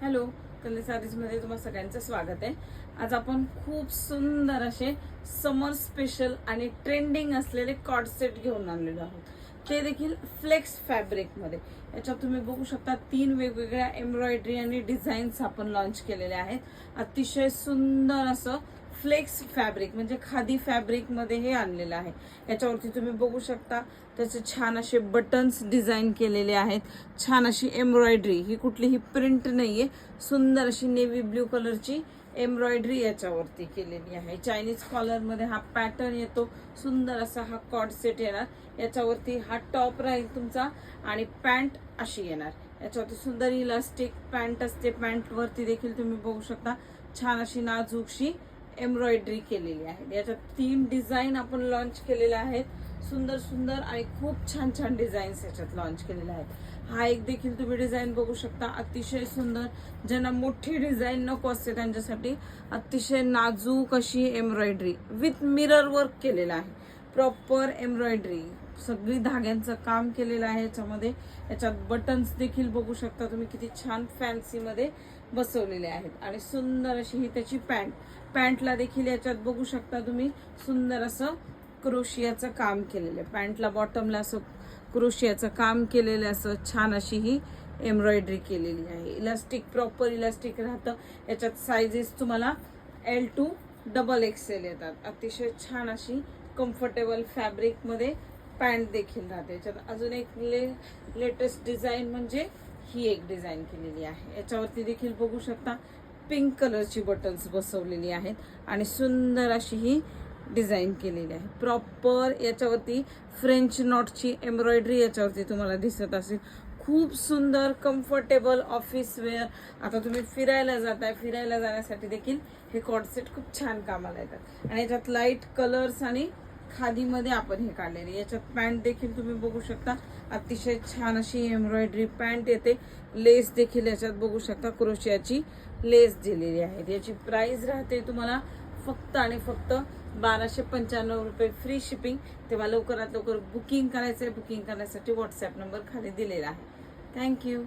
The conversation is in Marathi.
हॅलो, कल्ली सारीजमध्ये तुम्हा सगळ्यांचं स्वागत आहे। आज आपण खूप सुंदर असे समर स्पेशल आणि ट्रेंडिंग असलेले कॉर्ड सेट घेऊन आलेलो आहोत। ते देखील फ्लेक्स फॅब्रिक मध्ये। याच्यात तुम्ही बघू शकता 3 वेगवेगळ्या एम्ब्रॉयडरी आणि डिझाईन्स आपण लॉन्च केलेले आहेत। अतिशय सुंदर असं फ्लेक्स फॅब्रिक म्हणजे खादी फॅब्रिक मध्ये हे आणलेलं आहे। याच्यावरती तुम्ही बघू शकता त्याचे छान असे बटन्स डिझाईन केलेले आहेत। छान अशी एम्ब्रॉयडरी, ही कुठलीही प्रिंट नाहीये, सुंदर अशी नेव्ही ब्ल्यू कलरची एम्ब्रॉयडरी याच्यावरती केलेली आहे। चायनीज कॉलर मध्ये हा पॅटर्न येतो। सुंदर असा हा कॉर्ड सेट येणार। याच्यावरती हा टॉप राहील तुमचा आणि पॅन्ट अशी येणार। याच्यावरती सुंदर इलास्टिक पॅन्ट असते। पॅन्ट वरती देखील तुम्ही बघू शकता छान अशी नाजूकशी एम्ब्रॉयडरी केलेली आहे। याच्यात 3 डिझाईन आपण लॉन्च केलेल्या आहेत। सुंदर सुंदर आणि खूप छान छान डिझाईन्स याच्यात लॉन्च केलेले आहेत। हा एक देखील तुम्ही डिझाईन बघू शकता, अतिशय सुंदर। ज्यांना मोठी डिझाईन नको असते त्यांच्यासाठी अतिशय नाजूक अशी एम्ब्रॉयडरी विथ मिरर वर्क केलेला आहे। प्रॉपर एम्ब्रॉयडरी, सगळी धाग्यांचं काम केलेलं आहे याच्यामध्ये। याच्यात बटन्स देखील बघू शकता तुम्ही, किती छान फॅन्सी मध्ये बसवलेले आहेत। आणि सुंदर अशी ही त्याची पॅन्टला देखील याच्यात बघू शकता तुम्ही सुंदर असं क्रोशियाचं काम केलेलं आहे। पॅन्टला बॉटमला असं क्रोशियाचं काम केलेलं असं छान अशी ही एम्ब्रॉयडरी केलेली आहे। इलास्टिक प्रॉपर इलास्टिक राहतं। याच्यात साइजेस तुम्हाला L to XXL येतात। अतिशय छान अशी कम्फर्टेबल फॅब्रिक मध्ये पॅन्ट देखील राहते। याच्यात अजून एक लेटेस्ट डिझाईन म्हणजे ही एक डिझाईन केलेली आहे। याच्यावरती देखील बघू शकता पिंक कलरची बटन्स बसवलेली आहेत आणि सुंदर अशी ही डिझाईन केलेली आहे। प्रॉपर याच्यावरती फ्रेंच नॉटची एम्ब्रॉयडरी याच्यावरती तुम्हाला दिसत असेल। खूप सुंदर कम्फर्टेबल ऑफिस वेअर। आता तुम्ही फिरायला जाताय, फिरायला जाण्यासाठी देखील हे कॉर्ड सेट खूप छान कामाला येतात। आणि याच्यात लाईट कलर्स आणि खादीमध्ये आपण हे काढलेले। याच्यात पॅन्ट देखील तुम्ही बघू शकता, अतिशय छान अशी एम्ब्रॉयडरी पॅन्ट येते। लेस देखील याच्यात बघू शकता, क्रोशियाची लेस दिलेली आहे। याची प्राइस राहते तुम्हाला फक्त आणि फक्त 1295 रुपये, फ्री शिपिंग। तेव्हा लवकरात लवकर बुकिंग करायचंय। बुकिंग करण्यासाठी व्हॉट्सअप नंबर खाली दिलेला आहे। थँक्यू।